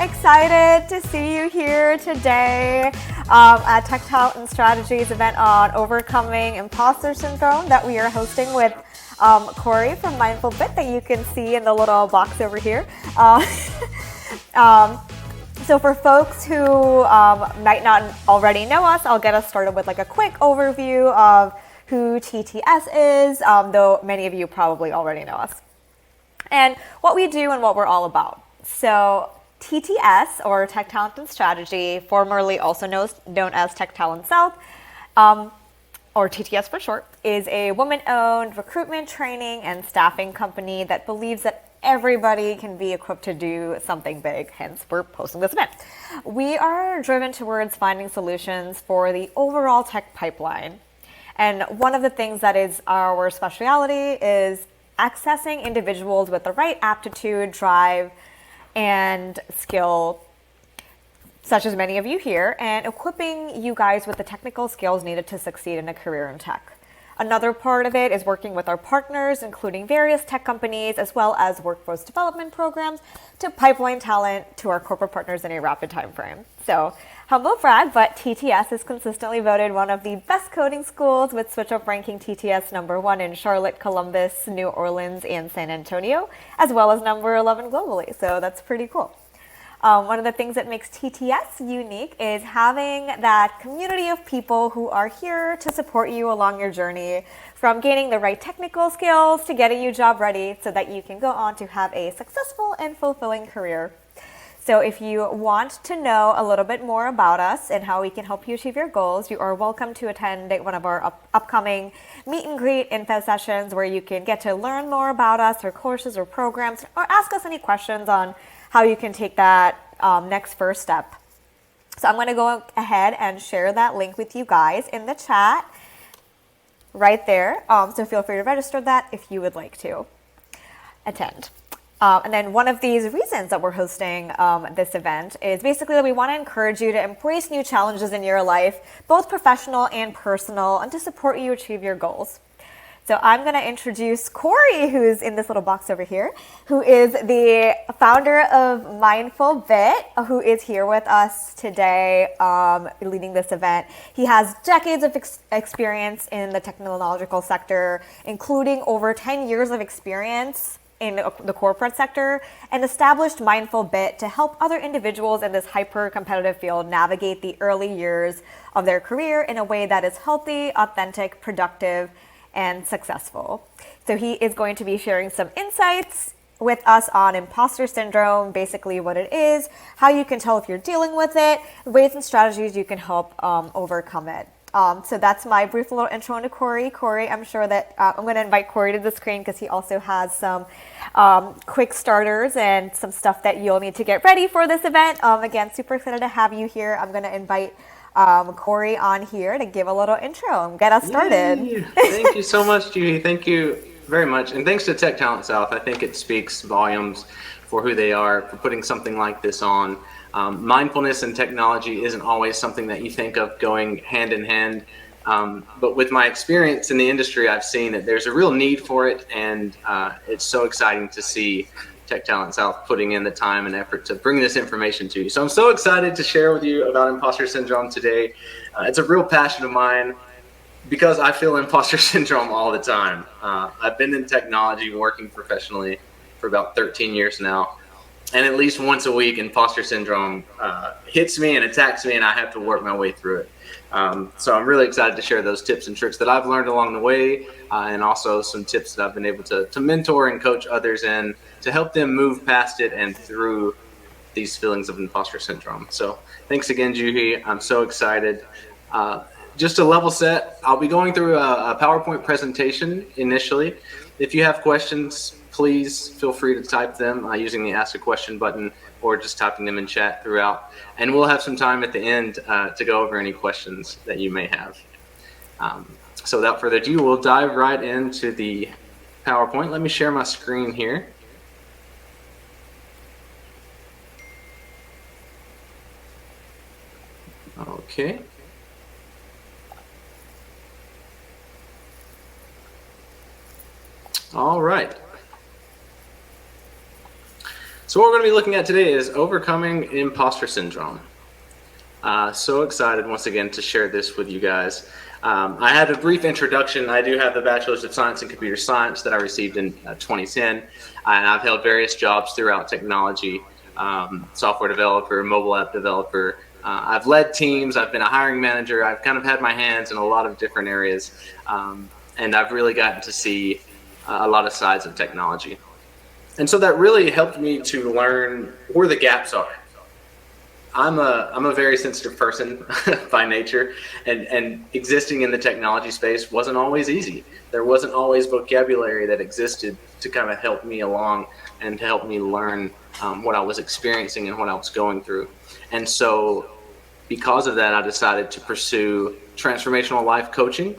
excited to see you here today at Tech Talent and Strategies event on overcoming imposter syndrome that we are hosting with Corey from MindfulBit that you can see in the little box over here. So for folks who might not already know us, I'll get us started with like a quick overview of who TTS is, though many of you probably already know us, and what we do and what we're all about. So TTS, or Tech Talent and Strategy, formerly also known as Tech Talent South, or TTS for short, is a woman-owned recruitment, training, and staffing company that believes that everybody can be equipped to do something big, hence we're posting this event. We are driven towards finding solutions for the overall tech pipeline. And one of the things that is our specialty is accessing individuals with the right aptitude, drive, and skill, such as many of you here, and equipping you guys with the technical skills needed to succeed in a career in tech. Another part of it is working with our partners, including various tech companies, as well as workforce development programs, to pipeline talent to our corporate partners in a rapid time frame. So, humble brag, but TTS is consistently voted one of the best coding schools, with SwitchUp ranking TTS #1 in Charlotte, Columbus, New Orleans, and San Antonio, as well as number 11 globally. So that's pretty cool. One of the things that makes TTS unique is having that community of people who are here to support you along your journey, from gaining the right technical skills to getting you job ready so that you can go on to have a successful and fulfilling career. So if you want to know a little bit more about us and how we can help you achieve your goals, you are welcome to attend one of our upcoming meet and greet info sessions, where you can get to learn more about us, our courses or programs, or ask us any questions on how you can take that next first step. So I'm going to go ahead and share that link with you guys in the chat right there. So feel free to register that if you would like to attend. And then one of these reasons that we're hosting this event is basically that we want to encourage you to embrace new challenges in your life, both professional and personal, and to support you achieve your goals. So I'm going to introduce Corey, who's in this little box over here, who is the founder of MindfulBit, who is here with us today leading this event. He has decades of experience in the technological sector, including over 10 years of experience in the corporate sector, and established MindfulBit to help other individuals in this hyper-competitive field navigate the early years of their career in a way that is healthy, authentic, productive, and successful. So he is going to be sharing some insights with us on imposter syndrome, basically what it is, how you can tell if you're dealing with it, ways and strategies you can help overcome it. So that's my brief little intro into Corey. Corey, I'm sure that I'm going to invite Corey to the screen because he also has some quick starters and some stuff that you'll need to get ready for this event. Again, super excited to have you here. I'm going to invite Corey on here to give a little intro and get us started. Yay. Thank you so much, Judy. Thank you very much. And thanks to Tech Talent South. I think it speaks volumes for who they are, for putting something like this on. Mindfulness and technology isn't always something that you think of going hand in hand. But with my experience in the industry, I've seen that there's a real need for it. And it's so exciting to see Tech Talent South putting in the time and effort to bring this information to you. So I'm so excited to share with you about imposter syndrome today. It's a real passion of mine because I feel imposter syndrome all the time. I've been in technology working professionally for about 13 years now. And at least once a week, imposter syndrome hits me and attacks me, and I have to work my way through it. So I'm really excited to share those tips and tricks that I've learned along the way, and also some tips that I've been able to mentor and coach others in to help them move past it and through these feelings of imposter syndrome. So thanks again, Juhi. I'm so excited. Just to level set, I'll be going through a PowerPoint presentation initially. If you have questions, please feel free to type them using the Ask a Question button, or just typing them in chat throughout. And we'll have some time at the end to go over any questions that you may have. So without further ado, we'll dive right into the PowerPoint. Let me share my screen here. Okay. All right. So what we're going to be looking at today is overcoming imposter syndrome. So excited once again to share this with you guys. I had a brief introduction. I do have the Bachelor's of Science in Computer Science that I received in 2010, and I've held various jobs throughout technology, software developer, mobile app developer. I've led teams. I've been a hiring manager. I've kind of had my hands in a lot of different areas, and I've really gotten to see a lot of sides of technology. And so that really helped me to learn where the gaps are. I'm a very sensitive person by nature, and existing in the technology space wasn't always easy. There wasn't always vocabulary that existed to kind of help me along and to help me learn what I was experiencing and what I was going through. And so because of that, I decided to pursue transformational life coaching.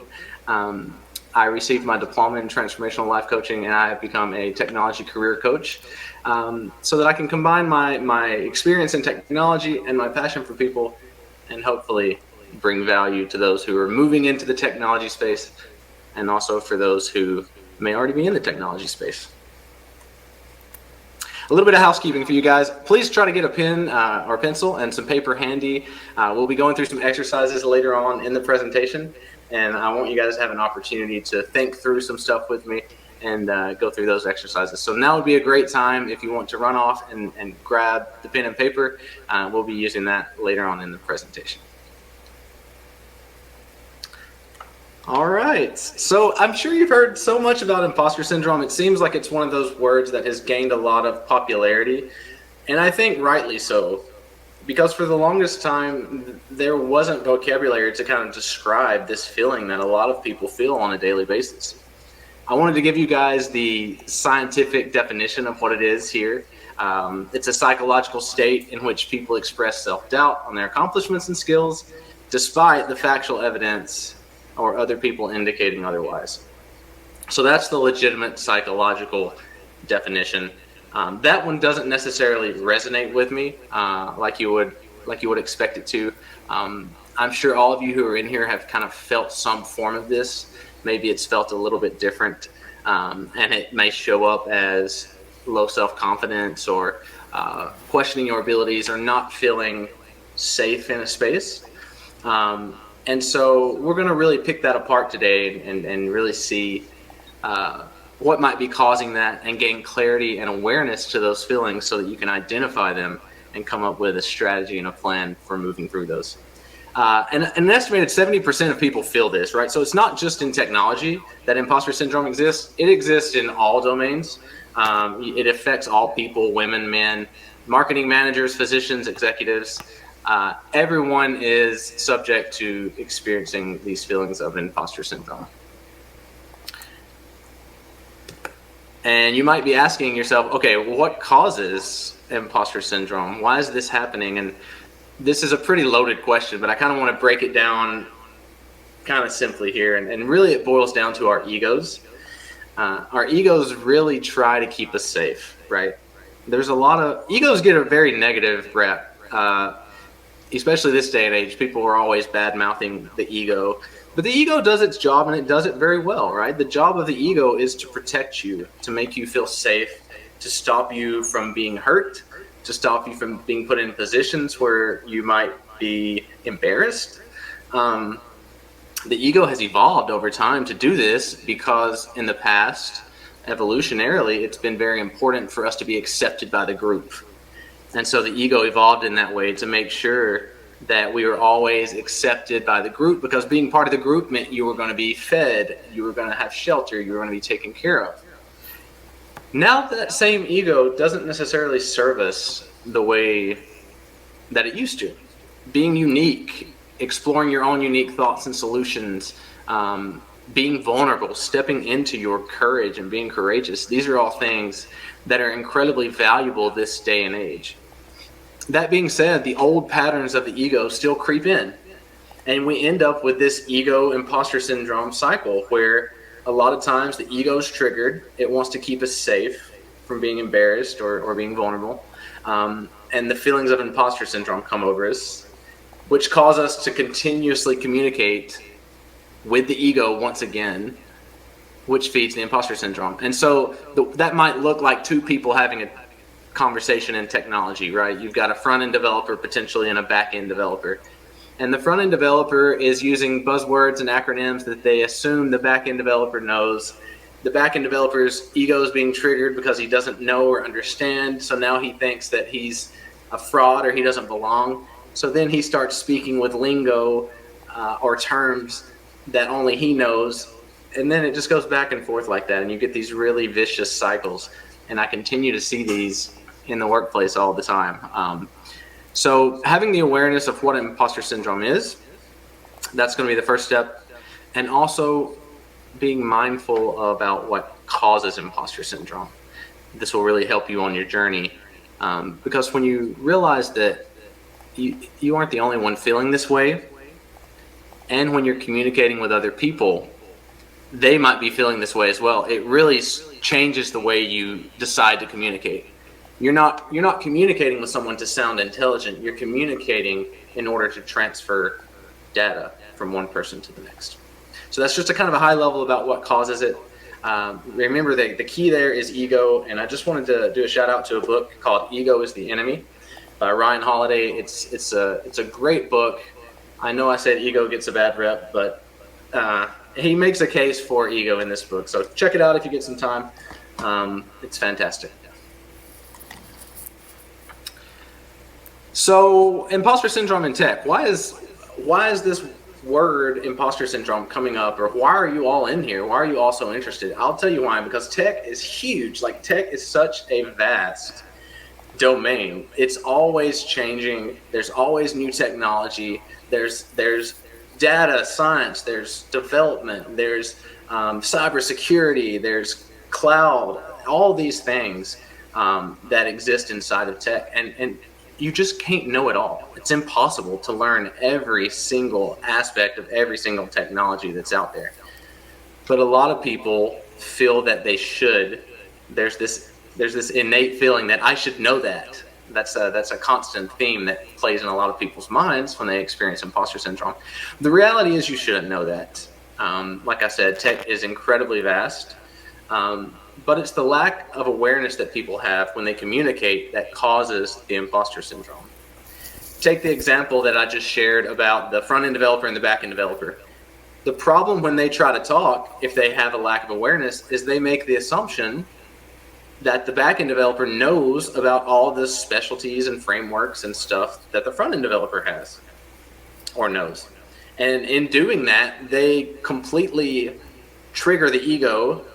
I received my diploma in transformational life coaching, and I have become a technology career coach, so that I can combine my experience in technology and my passion for people, and hopefully bring value to those who are moving into the technology space, and also for those who may already be in the technology space. A little bit of housekeeping for you guys. Please try to get a pen or pencil and some paper handy. We'll be going through some exercises later on in the presentation, and I want you guys to have an opportunity to think through some stuff with me and go through those exercises. So now would be a great time if you want to run off and grab the pen and paper. We'll be using that later on in the presentation. All right, so I'm sure you've heard so much about imposter syndrome. It seems like it's one of those words that has gained a lot of popularity, and I think rightly so, because for the longest time, there wasn't vocabulary to kind of describe this feeling that a lot of people feel on a daily basis. I wanted to give you guys the scientific definition of what it is here. It's a psychological state in which people express self-doubt on their accomplishments and skills, despite the factual evidence or other people indicating otherwise. So that's the legitimate psychological definition. That one doesn't necessarily resonate with me like you would expect it to. I'm sure all of you who are in here have kind of felt some form of this. Maybe it's felt a little bit different, and it may show up as low self-confidence or questioning your abilities or not feeling safe in a space. And so we're going to really pick that apart today and really see what might be causing that and gain clarity and awareness to those feelings so that you can identify them and come up with a strategy and a plan for moving through those. And an estimated 70% of people feel this, right? So it's not just in technology that imposter syndrome exists. It exists in all domains. It affects all people, women, men, marketing managers, physicians, executives. Everyone is subject to experiencing these feelings of imposter syndrome. And you might be asking yourself, okay, well, what causes imposter syndrome? Why is this happening? And this is a pretty loaded question, but I kind of want to break it down kind of simply here. And really it boils down to our egos. Our egos really try to keep us safe, right? There's a lot of egos get a very negative rep. Especially this day and age, people are always bad-mouthing the ego. But the ego does its job, and it does it very well, right? The job of the ego is to protect you, to make you feel safe, to stop you from being hurt, to stop you from being put in positions where you might be embarrassed. The ego has evolved over time to do this because in the past, evolutionarily, it's been very important for us to be accepted by the group. And so the ego evolved in that way to make sure that we were always accepted by the group, because being part of the group meant you were going to be fed, you were going to have shelter, you were going to be taken care of. Now that same ego doesn't necessarily serve us the way that it used to. Being unique, exploring your own unique thoughts and solutions, being vulnerable, stepping into your courage and being courageous, these are all things that are incredibly valuable this day and age. That being said, the old patterns of the ego still creep in, and we end up with this ego imposter syndrome cycle where a lot of times the ego is triggered. It wants to keep us safe from being embarrassed or being vulnerable, and the feelings of imposter syndrome come over us, which cause us to continuously communicate with the ego once again, which feeds the imposter syndrome. And so that might look like two people having conversation in technology, right? You've got a front-end developer potentially and a back-end developer. And the front-end developer is using buzzwords and acronyms that they assume the back-end developer knows. The back-end developer's ego is being triggered because he doesn't know or understand. So now he thinks that he's a fraud or he doesn't belong. So then he starts speaking with lingo or terms that only he knows. And then it just goes back and forth like that. And you get these really vicious cycles. And I continue to see these in the workplace all the time. So having the awareness of what imposter syndrome is, that's going to be the first step. And also being mindful about what causes imposter syndrome. This will really help you on your journey. Because when you realize that you aren't the only one feeling this way, and when you're communicating with other people, they might be feeling this way as well. It really changes the way you decide to communicate. You're not communicating with someone to sound intelligent. You're communicating in order to transfer data from one person to the next. So that's just a kind of a high level about what causes it. Remember, the key there is ego. And I just wanted to do a shout out to a book called Ego is the Enemy by Ryan Holiday. It's a great book. I know I said ego gets a bad rep, but he makes a case for ego in this book. So check it out if you get some time. It's fantastic. So imposter syndrome in tech. Why is this word imposter syndrome coming up, or why are you all in here? Why are you all so interested? I'll tell you why. Because tech is huge. Like, tech is such a vast domain. It's always changing. There's always new technology. There's data science. There's development. There's cybersecurity. There's cloud. All these things that exist inside of tech, and you just can't know it all. It's impossible to learn every single aspect of every single technology that's out there. But a lot of people feel that they should. There's this innate feeling that I should know that. That's a constant theme that plays in a lot of people's minds when they experience imposter syndrome. The reality is you shouldn't know that. Like I said, tech is incredibly vast. But it's the lack of awareness that people have when they communicate that causes the imposter syndrome. Take the example that I just shared about the front-end developer and the back-end developer. The problem when they try to talk, if they have a lack of awareness, is they make the assumption that the back-end developer knows about all the specialties and frameworks and stuff that the front-end developer has or knows. And in doing that, they completely trigger the ego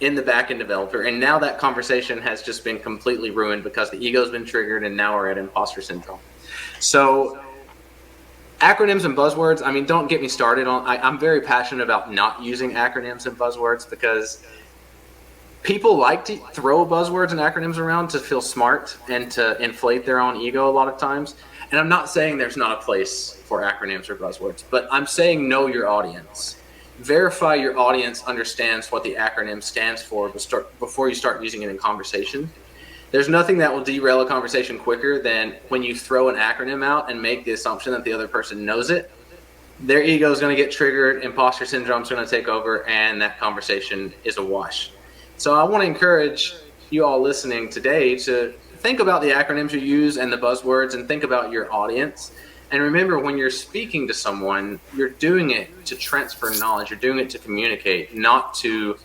in the back-end developer, and now that conversation has just been completely ruined because the ego's been triggered, and now we're at imposter syndrome. So acronyms and buzzwords, I mean, don't get me started on, I'm very passionate about not using acronyms and buzzwords because people like to throw buzzwords and acronyms around to feel smart and to inflate their own ego a lot of times. And I'm not saying there's not a place for acronyms or buzzwords, but I'm saying know your audience. Verify your audience understands what the acronym stands for before you start using it in conversation. There's nothing that will derail a conversation quicker than when you throw an acronym out and make the assumption that the other person knows it. Their ego is going to get triggered, imposter syndrome is going to take over, and that conversation is a wash. So I want to encourage you all listening today to think about the acronyms you use and the buzzwords, and think about your audience. And remember, when you're speaking to someone, you're doing it to transfer knowledge. You're doing it to communicate, not to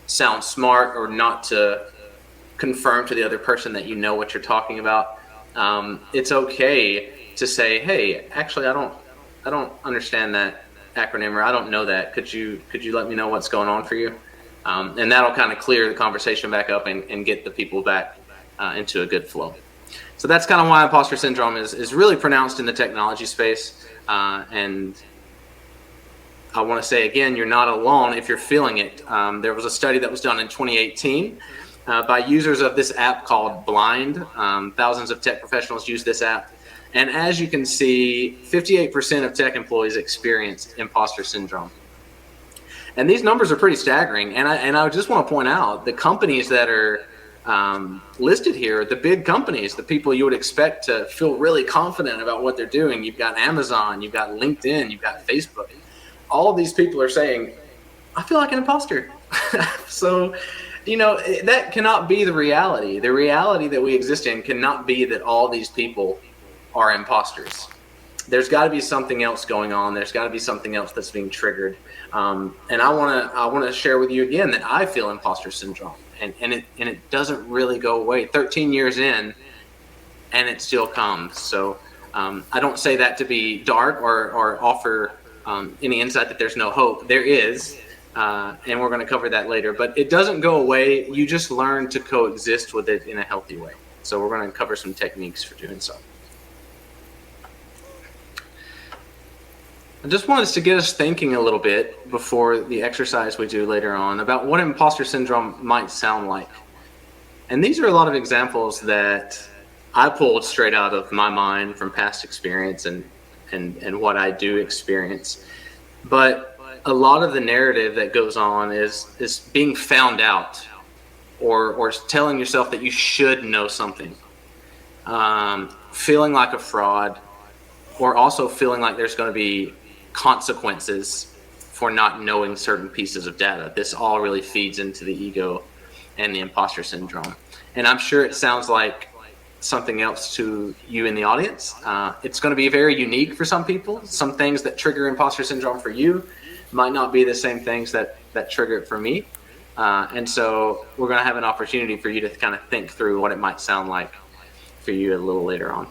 sound smart or not to confirm to the other person that you know what you're talking about. It's okay to say, "Hey, actually, I don't understand that acronym, or I don't know that. Could you let me know what's going on for you?" And that'll kind of clear the conversation back up and get the people back into a good flow. So that's kind of why imposter syndrome is really pronounced in the technology space. And I want to say again, you're not alone if you're feeling it. There was a study that was done in 2018 by users of this app called Blind. Thousands of tech professionals use this app. And as you can see, 58% of tech employees experienced imposter syndrome. And these numbers are pretty staggering. And I just want to point out the companies that are listed here, the big companies, the people you would expect to feel really confident about what they're doing. You've got Amazon, you've got LinkedIn, you've got Facebook. All of these people are saying, I feel like an imposter. So that cannot be the reality. The reality that we exist in cannot be that all these people are imposters. There's got to be something else going on. There's got to be something else that's being triggered. And I want to share with you again that I feel imposter syndrome, and it doesn't really go away. 13 years in, and it still comes. So I don't say that to be dark or offer any insight that there's no hope. There is, and we're going to cover that later. But it doesn't go away. You just learn to coexist with it in a healthy way. So we're going to cover some techniques for doing so. I just want us to get us thinking a little bit before the exercise we do later on about what imposter syndrome might sound like. And these are a lot of examples that I pulled straight out of my mind from past experience and what I do experience. But a lot of the narrative that goes on is being found out or telling yourself that you should know something, feeling like a fraud, or also feeling like there's going to be consequences for not knowing certain pieces of data. This all really feeds into the ego and the imposter syndrome. And I'm sure it sounds like something else to you in the audience. It's going to be very unique for some people. Some things that trigger imposter syndrome for you might not be the same things that trigger it for me. And so we're going to have an opportunity for you to kind of think through what it might sound like for you a little later on.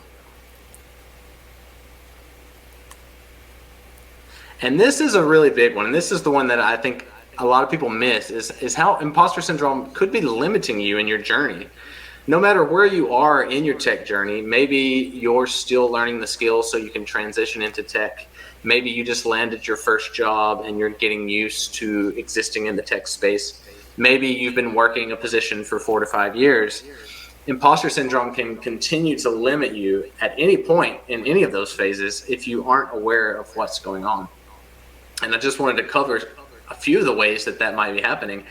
And this is a really big one. And this is the one that I think a lot of people miss is how imposter syndrome could be limiting you in your journey. No matter where you are in your tech journey, maybe you're still learning the skills so you can transition into tech. Maybe you just landed your first job and you're getting used to existing in the tech space. Maybe you've been working a position for 4 to 5 years. Imposter syndrome can continue to limit you at any point in any of those phases if you aren't aware of what's going on. And I just wanted to cover a few of the ways that might be happening.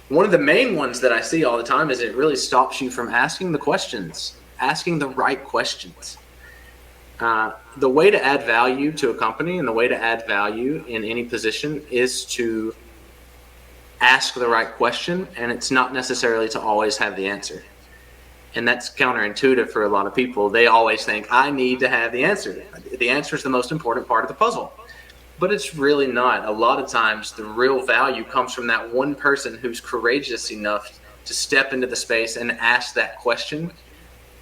One of the main ones that I see all the time is it really stops you from asking the questions, asking the right questions. The way to add value to a company and the way to add value in any position is to ask the right question, and it's not necessarily to always have the answer. And that's counterintuitive for a lot of people. They always think, I need to have the answer. The answer is the most important part of the puzzle. But it's really not. A lot of times the real value comes from that one person who's courageous enough to step into the space and ask that question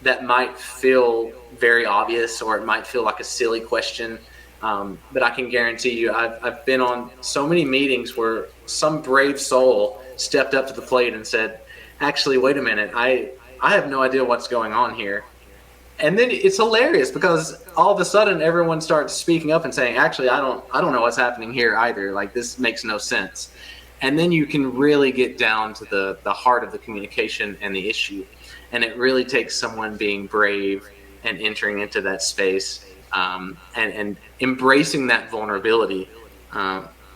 that might feel very obvious, or it might feel like a silly question. But I can guarantee you, I've been on so many meetings where some brave soul stepped up to the plate and said, actually, wait a minute, I have no idea what's going on here. And then it's hilarious because all of a sudden everyone starts speaking up and saying, actually, I don't know what's happening here either. Like, this makes no sense. And then you can really get down to the heart of the communication and the issue. And it really takes someone being brave and entering into that space and embracing that vulnerability,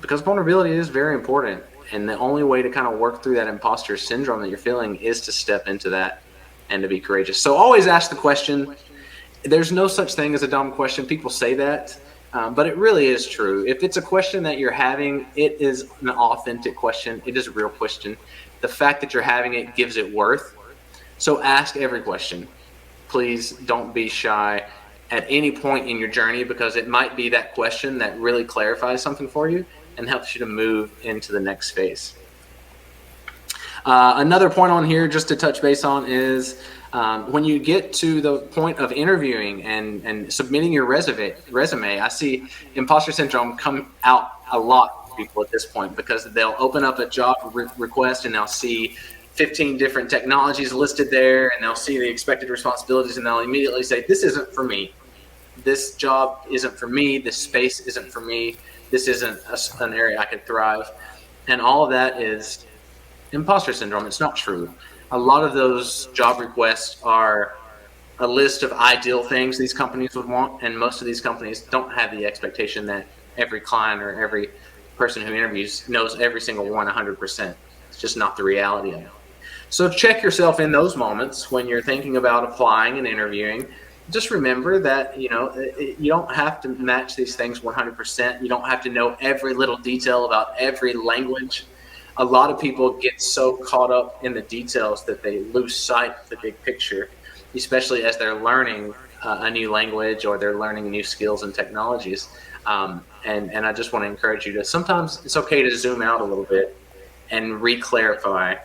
because vulnerability is very important. And the only way to kind of work through that imposter syndrome that you're feeling is to step into that and to be courageous. So always ask the question. There's no such thing as a dumb question. People say that, but it really is true. If it's a question that you're having, it is an authentic question. It is a real question. The fact that you're having it gives it worth. So ask every question. Please don't be shy at any point in your journey, because it might be that question that really clarifies something for you and helps you to move into the next phase. Another point on here just to touch base on is when you get to the point of interviewing and submitting your resume, I see imposter syndrome come out a lot for people at this point, because they'll open up a job request and they'll see 15 different technologies listed there, and they'll see the expected responsibilities, and they'll immediately say, this isn't for me. This job isn't for me. This space isn't for me. This isn't an area I could thrive. And all of that is imposter syndrome. It's not true. A lot of those job requests are a list of ideal things these companies would want, and most of these companies don't have the expectation that every client or every person who interviews knows every single one 100%. It's just not the reality of it. So check yourself in those moments when you're thinking about applying and interviewing. Just remember that, you don't have to match these things 100%. You don't have to know every little detail about every language. A lot of people get so caught up in the details that they lose sight of the big picture, especially as they're learning a new language or they're learning new skills and technologies. And I just want to encourage you to, sometimes it's okay to zoom out a little bit and re-clarify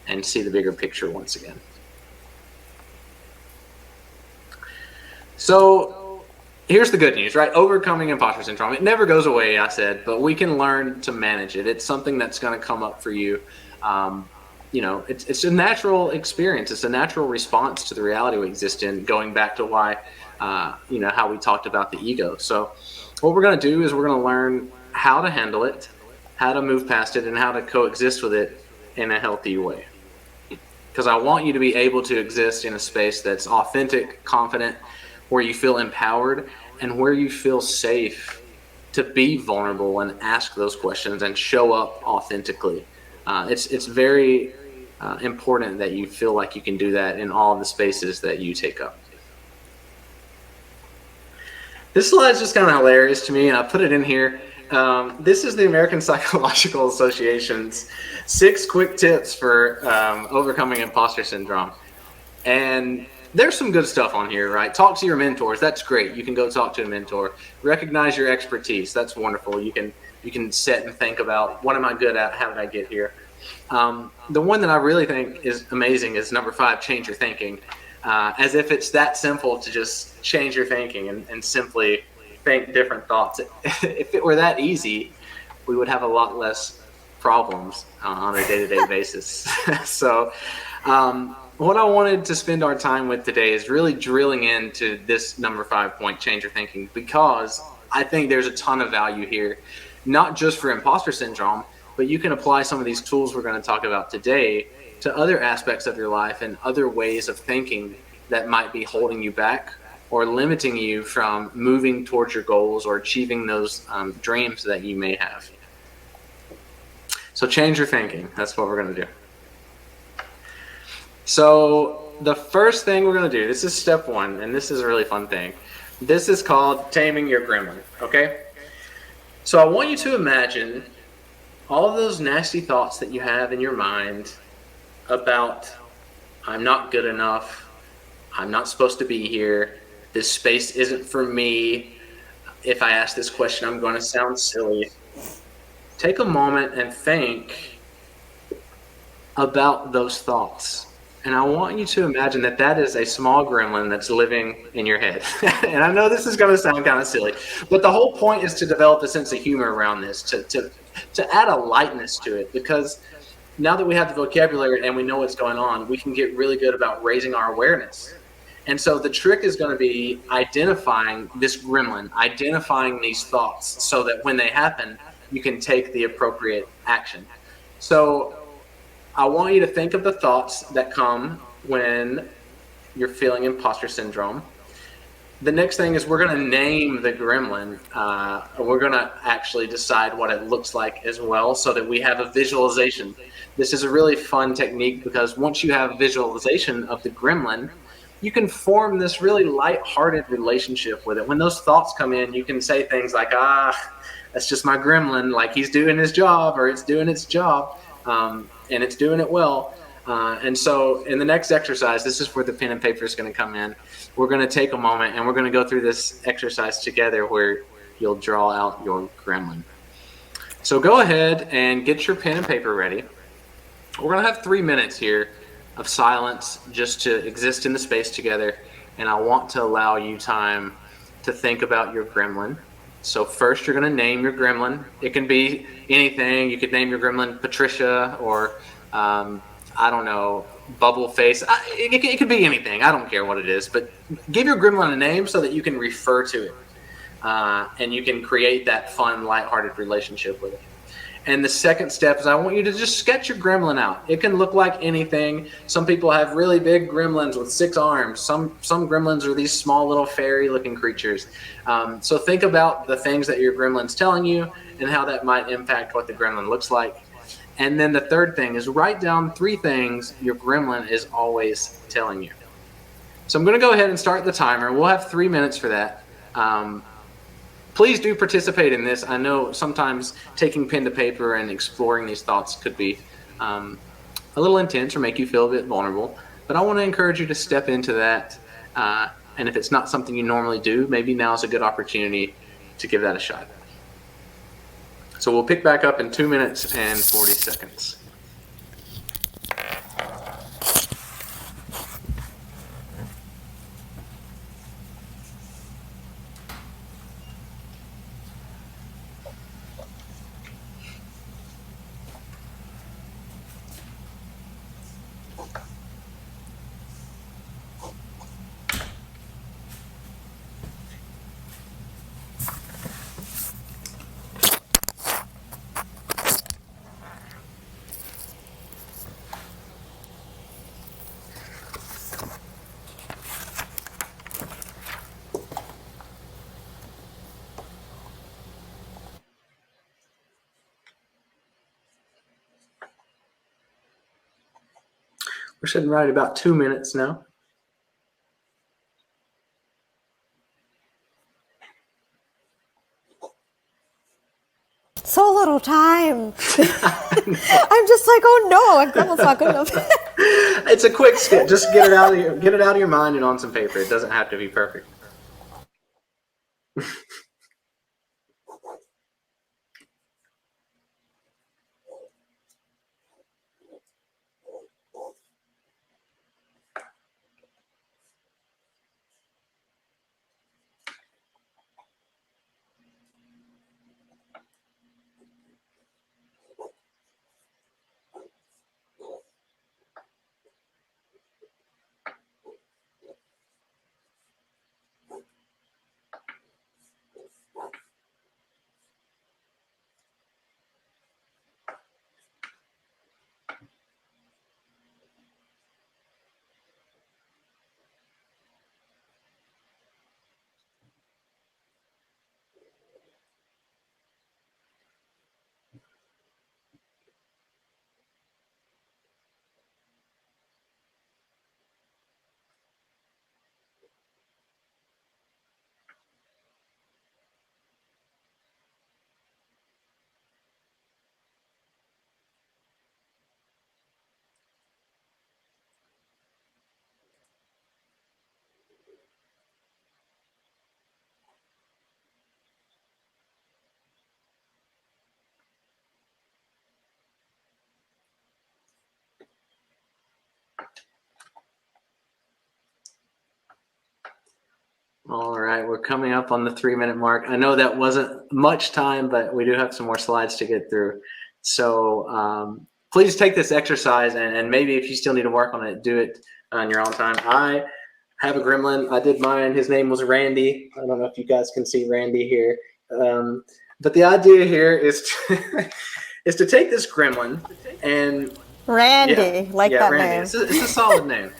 and see the bigger picture once again. So here's the good news, right? Overcoming imposter syndrome. It never goes away, I said, but we can learn to manage it. It's something that's going to come up for you. It's a natural experience. It's a natural response to the reality we exist in, going back to why, how we talked about the ego. So what we're going to do is we're going to learn how to handle it, how to move past it, and how to coexist with it in a healthy way. Because I want you to be able to exist in a space that's authentic, confident, where you feel empowered and where you feel safe to be vulnerable and ask those questions and show up authentically. It's very important that you feel like you can do that in all of the spaces that you take up. This slide is just kind of hilarious to me, and I put it in here. This is the American Psychological Association's 6 quick tips for overcoming imposter syndrome. And there's some good stuff on here, right? Talk to your mentors. That's great. You can go talk to a mentor. Recognize your expertise. That's wonderful. You can sit and think about, what am I good at? How did I get here? The one that I really think is amazing is number 5, change your thinking. As if it's that simple to just change your thinking and simply think different thoughts. If it were that easy, we would have a lot less problems on a day-to-day basis. So what I wanted to spend our time with today is really drilling into this number 5 point, change your thinking, because I think there's a ton of value here, not just for imposter syndrome, but you can apply some of these tools we're going to talk about today to other aspects of your life and other ways of thinking that might be holding you back or limiting you from moving towards your goals or achieving those dreams that you may have. So change your thinking. That's what we're going to do. So the first thing we're going to do, this is step 1, and this is a really fun thing. This is called taming your gremlin, okay? So I want you to imagine all of those nasty thoughts that you have in your mind about, I'm not good enough, I'm not supposed to be here, this space isn't for me, if I ask this question I'm going to sound silly. Take a moment and think about those thoughts. And I want you to imagine that that is a small gremlin that's living in your head. And I know this is going to sound kind of silly, but the whole point is to develop a sense of humor around this, to add a lightness to it, because now that we have the vocabulary and we know what's going on, we can get really good about raising our awareness. And so the trick is going to be identifying this gremlin, identifying these thoughts so that when they happen, you can take the appropriate action. So I want you to think of the thoughts that come when you're feeling imposter syndrome. The next thing is we're going to name the gremlin. We're going to actually decide what it looks like as well so that we have a visualization. This is a really fun technique because once you have visualization of the gremlin, you can form this really light-hearted relationship with it. When those thoughts come in, you can say things like, that's just my gremlin, like he's doing his job or it's doing its job. And it's doing it well. And so in the next exercise, this is where the pen and paper is going to come in. We're going to take a moment and we're going to go through this exercise together where you'll draw out your gremlin. So go ahead and get your pen and paper ready. We're going to have 3 minutes here of silence just to exist in the space together. And I want to allow you time to think about your gremlin. So first you're going to name your gremlin. It can be anything. You could name your gremlin Patricia or, I don't know, Bubble Face. It could be anything. I don't care what it is. But give your gremlin a name so that you can refer to it. And you can create that fun, lighthearted relationship with it. And the second step is I want you to just sketch your gremlin out. It can look like anything. Some people have really big gremlins with 6 arms. Some gremlins are these small little fairy-looking creatures. So think about the things that your gremlin's telling you and how that might impact what the gremlin looks like. And then the third thing is write down 3 things your gremlin is always telling you. So I'm going to go ahead and start the timer. We'll have 3 minutes for that. please do participate in this. I know sometimes taking pen to paper and exploring these thoughts could be a little intense or make you feel a bit vulnerable, but I want to encourage you to step into that. And if it's not something you normally do, maybe now is a good opportunity to give that a shot. So we'll pick back up in 2 minutes and 40 seconds. We're sitting right about 2 minutes now. So little time. I'm just like, oh no, I'm almost not good enough. It's a quick skip. Just get it out of your mind and on some paper. It doesn't have to be perfect. All right, we're coming up on the 3-minute mark. I know that wasn't much time, but we do have some more slides to get through. So please take this exercise, and maybe if you still need to work on it, do it on your own time. I have a gremlin. I did mine. His name was Randy. I don't know if you guys can see Randy here. But the idea here is to take this gremlin and Randy, that Randy. name. It's a solid name.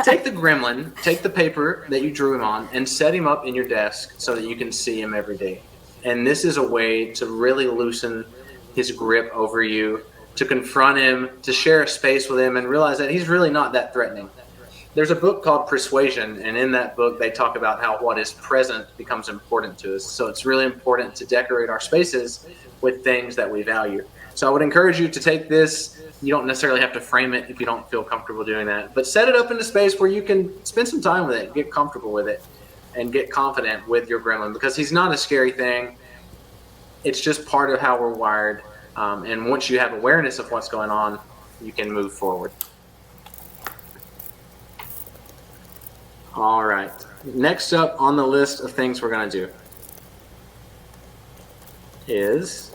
Take the gremlin, take the paper that you drew him on, and set him up in your desk so that you can see him every day. And this is a way to really loosen his grip over you, to confront him, to share a space with him, and realize that he's really not that threatening. There's a book called Persuasion, and in that book they talk about how what is present becomes important to us. So it's really important to decorate our spaces with things that we value. So I would encourage you to take this. You don't necessarily have to frame it if you don't feel comfortable doing that, but set it up in a space where you can spend some time with it, get comfortable with it, and get confident with your gremlin, because he's not a scary thing. It's just part of how we're wired. And once you have awareness of what's going on, you can move forward. All right. Next up on the list of things we're going to do is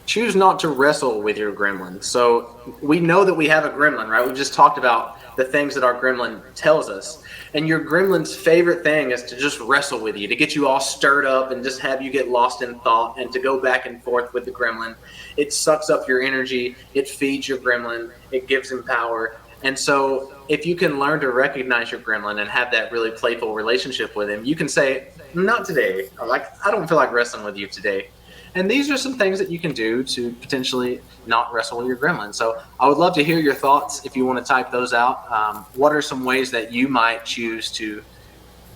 choose not to wrestle with your gremlin. So we know that we have a gremlin, right? We just talked about the things that our gremlin tells us. And your gremlin's favorite thing is to just wrestle with you, to get you all stirred up and just have you get lost in thought and to go back and forth with the gremlin. It sucks up your energy. It feeds your gremlin. It gives him power. And so if you can learn to recognize your gremlin and have that really playful relationship with him, you can say, not today. I don't feel like wrestling with you today. And these are some things that you can do to potentially not wrestle with your gremlin. So I would love to hear your thoughts if you want to type those out. What are some ways that you might choose to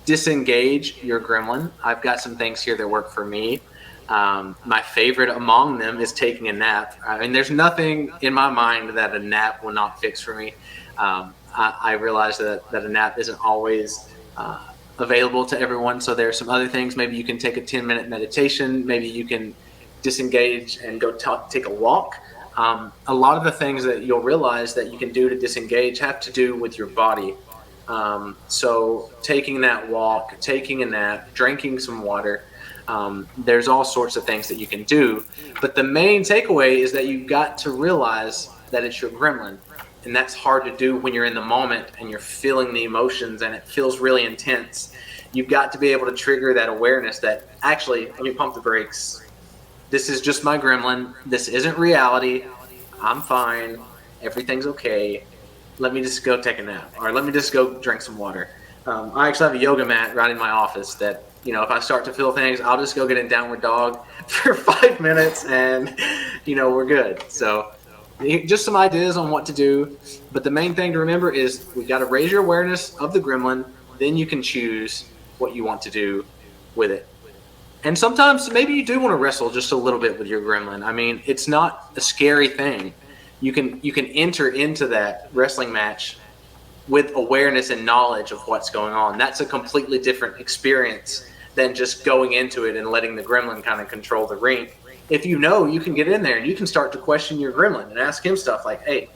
disengage your gremlin. I've got some things here that work for me. My favorite among them is taking a nap. I mean, there's nothing in my mind that a nap will not fix for me. I realize that a nap isn't always available to everyone. So there are some other things. Maybe you can take a 10-minute meditation. Maybe you can disengage and go take a walk. A lot of the things that you'll realize that you can do to disengage have to do with your body. So taking that walk, taking a nap, drinking some water, there's all sorts of things that you can do. But the main takeaway is that you've got to realize that it's your gremlin. And that's hard to do when you're in the moment and you're feeling the emotions and it feels really intense. You've got to be able to trigger that awareness that actually, let me pump the brakes. This is just my gremlin. This isn't reality. I'm fine. Everything's okay. Let me just go take a nap, or let me just go drink some water. I actually have a yoga mat right in my office that, if I start to feel things, I'll just go get in downward dog for 5 minutes and, we're good. So just some ideas on what to do. But the main thing to remember is we've got to raise your awareness of the gremlin. Then you can choose what you want to do with it. And sometimes maybe you do want to wrestle just a little bit with your gremlin. I mean, it's not a scary thing. You can enter into that wrestling match with awareness and knowledge of what's going on. That's a completely different experience than just going into it and letting the gremlin kind of control the ring. If you can get in there and you can start to question your gremlin and ask him stuff like, hey,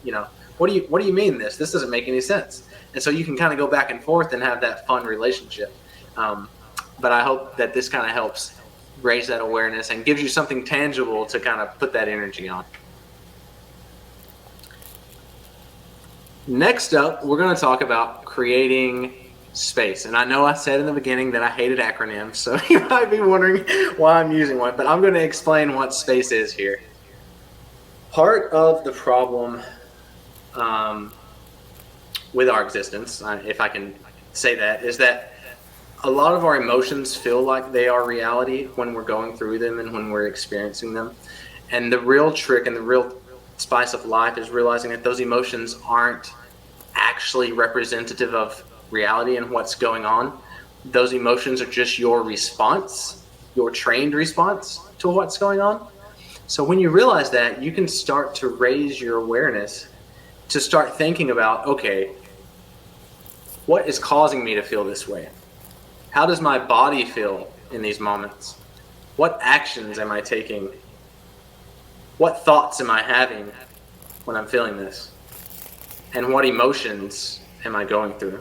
what do you mean this? This doesn't make any sense. And so you can kind of go back and forth and have that fun relationship. But I hope that this kind of helps raise that awareness and gives you something tangible to kind of put that energy on. Next up, we're going to talk about creating space. And I know I said in the beginning that I hated acronyms, so you might be wondering why I'm using one, but I'm going to explain what space is here. Part of the problem with our existence, if I can say that, is that a lot of our emotions feel like they are reality when we're going through them and when we're experiencing them. And the real trick and the real spice of life is realizing that those emotions aren't actually representative of reality and what's going on. Those emotions are just your response, your trained response to what's going on. So when you realize that, you can start to raise your awareness to start thinking about, okay, what is causing me to feel this way? How does my body feel in these moments? What actions am I taking? What thoughts am I having when I'm feeling this? And what emotions am I going through?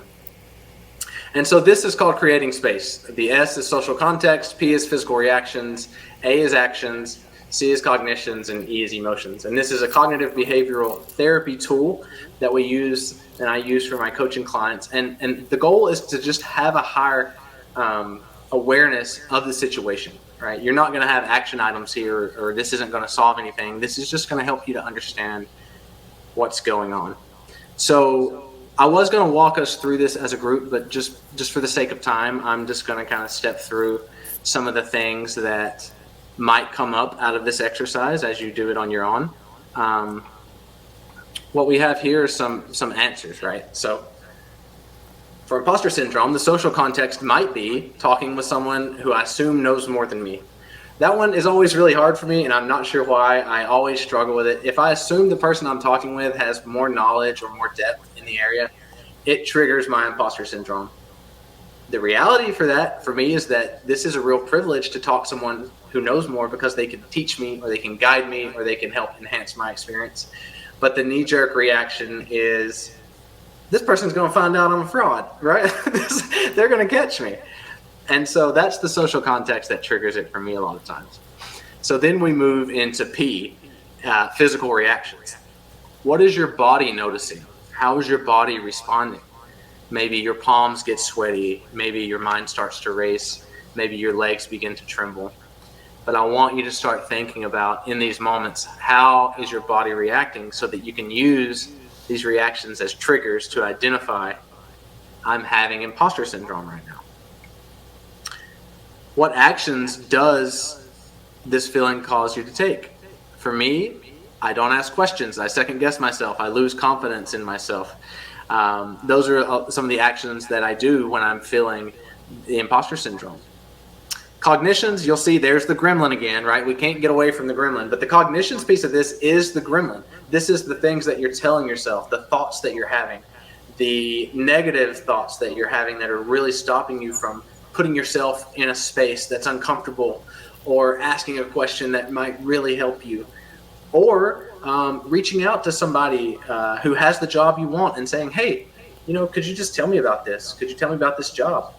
And so this is called creating space. The S is social context, P is physical reactions, A is actions, C is cognitions, and E is emotions. And this is a cognitive behavioral therapy tool that we use and I use for my coaching clients. And the goal is to just have a higher awareness of the situation, right? You're not going to have action items here, or this isn't going to solve anything. This is just going to help you to understand what's going on. So I was going to walk us through this as a group, but just for the sake of time, I'm just going to kind of step through some of the things that might come up out of this exercise as you do it on your own. What we have here is some answers, right? So for imposter syndrome, the social context might be talking with someone who I assume knows more than me. That one is always really hard for me, and I'm not sure why. I always struggle with it. If I assume the person I'm talking with has more knowledge or more depth in the area, it triggers my imposter syndrome. The reality for that, for me, is that this is a real privilege to talk to someone who knows more because they can teach me, or they can guide me, or they can help enhance my experience. But the knee-jerk reaction is, this person's going to find out I'm a fraud, right? They're going to catch me. And so that's the social context that triggers it for me a lot of times. So then we move into P, physical reactions. What is your body noticing? How is your body responding? Maybe your palms get sweaty. Maybe your mind starts to race. Maybe your legs begin to tremble. But I want you to start thinking about, in these moments, how is your body reacting so that you can use these reactions as triggers to identify, I'm having imposter syndrome right now. What actions does this feeling cause you to take? For me, I don't ask questions. I second guess myself. I lose confidence in myself. Those are some of the actions that I do when I'm feeling the imposter syndrome. Cognitions, you'll see there's the gremlin again, right? We can't get away from the gremlin, but the cognitions piece of this is the gremlin. This is the things that you're telling yourself, the thoughts that you're having, the negative thoughts that you're having that are really stopping you from putting yourself in a space that's uncomfortable, or asking a question that might really help you, or reaching out to somebody who has the job you want and saying, hey, could you just tell me about this? Could you tell me about this job?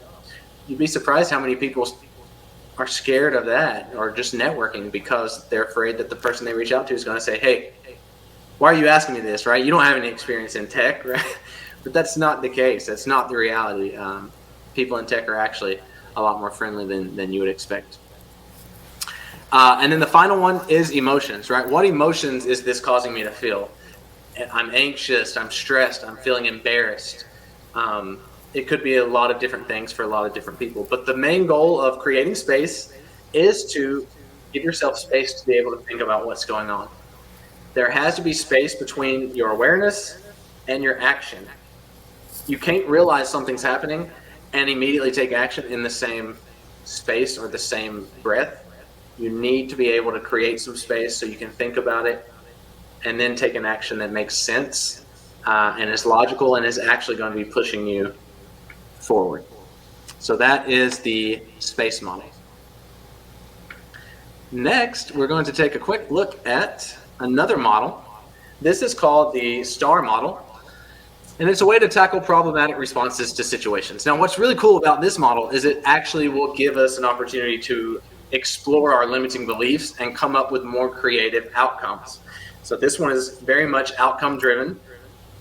You'd be surprised how many people are scared of that, or just networking, because they're afraid that the person they reach out to is going to say, hey, why are you asking me this, right? You don't have any experience in tech, right? But that's not the case. That's not the reality. People in tech are actually a lot more friendly than you would expect. And then the final one is emotions, right? What emotions is this causing me to feel? I'm anxious, I'm stressed, I'm feeling embarrassed. It could be a lot of different things for a lot of different people. But the main goal of creating space is to give yourself space to be able to think about what's going on. There has to be space between your awareness and your action. You can't realize something's happening and immediately take action in the same space or the same breath. You need to be able to create some space so you can think about it and then take an action that makes sense and is logical and is actually going to be pushing you forward. So that is the space model. Next, we're going to take a quick look at another model. This is called the STAR model, and it's a way to tackle problematic responses to situations. Now, what's really cool about this model is it actually will give us an opportunity to explore our limiting beliefs and come up with more creative outcomes. So this one is very much outcome driven.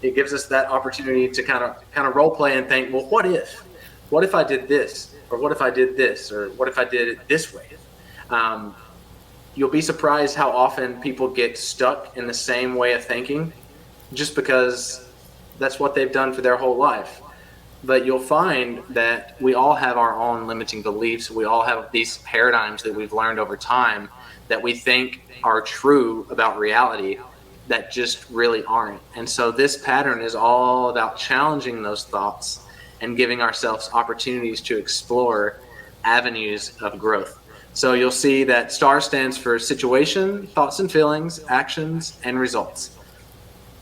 It gives us that opportunity to kind of role play and think, well, what if I did this, or what if I did this, or what if I did it this way? You'll be surprised how often people get stuck in the same way of thinking just because that's what they've done for their whole life. But you'll find that we all have our own limiting beliefs. We all have these paradigms that we've learned over time that we think are true about reality that just really aren't. And so this pattern is all about challenging those thoughts and giving ourselves opportunities to explore avenues of growth. So you'll see that STAR stands for situation, thoughts and feelings, actions, and results.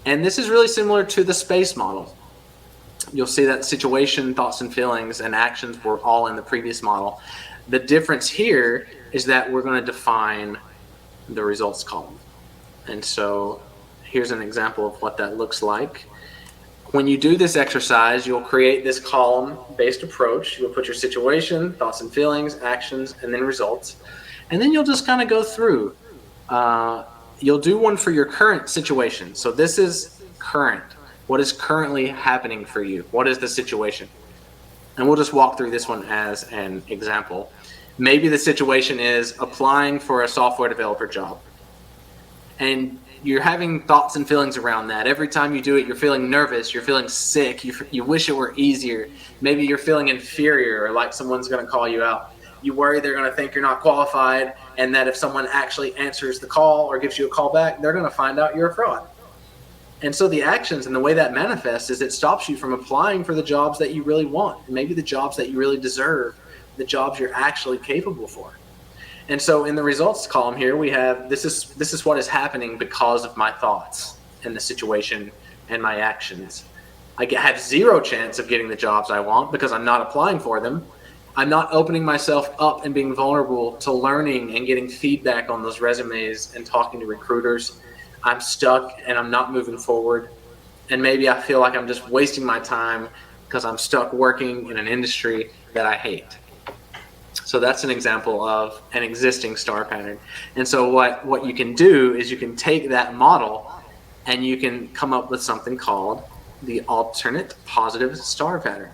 And this is really similar to the space model. You'll see that situation, thoughts and feelings, and actions were all in the previous model. The difference here is that we're going to define the results column. And so here's an example of what that looks like. When you do this exercise, you'll create this column-based approach. You'll put your situation, thoughts and feelings, actions, and then results. And then you'll just kind of go through. You'll do one for your current situation. So this is current. What is currently happening for you? What is the situation? And we'll just walk through this one as an example. Maybe the situation is applying for a software developer job. And you're having thoughts and feelings around that. Every time you do it, you're feeling nervous, you're feeling sick, you wish it were easier. Maybe you're feeling inferior, or like someone's going to call you out. You worry they're going to think you're not qualified, and that if someone actually answers the call or gives you a call back, they're going to find out you're a fraud. And so the actions and the way that manifests is it stops you from applying for the jobs that you really want, maybe the jobs that you really deserve, the jobs you're actually capable for. And so in the results column here, we have this is what is happening because of my thoughts and the situation and my actions. I have zero chance of getting the jobs I want because I'm not applying for them. I'm not opening myself up and being vulnerable to learning and getting feedback on those resumes and talking to recruiters. I'm stuck and I'm not moving forward. And maybe I feel like I'm just wasting my time because I'm stuck working in an industry that I hate. So that's an example of an existing STAR pattern. And so what you can do is you can take that model and you can come up with something called the alternate positive STAR pattern.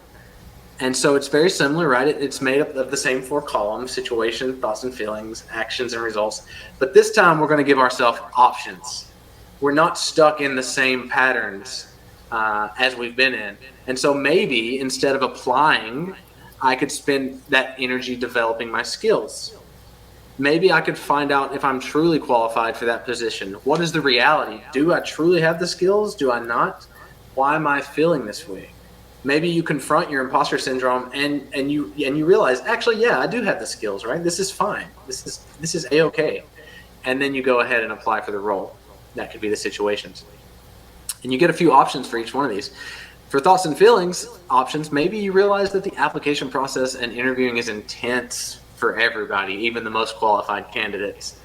And so it's very similar, right? It's made up of the same four columns: situation, thoughts and feelings, actions and results. But this time we're going to give ourselves options. We're not stuck in the same patterns as we've been in. And so maybe instead of applying, I could spend that energy developing my skills. Maybe I could find out if I'm truly qualified for that position. What is the reality? Do I truly have the skills? Do I not? Why am I feeling this way? Maybe you confront your imposter syndrome and you realize, actually, yeah, I do have the skills, right? This is fine. This is a-okay. And then you go ahead and apply for the role. That could be the situations. And you get a few options for each one of these. For thoughts and feelings options, maybe you realize that the application process and interviewing is intense for everybody, even the most qualified candidates.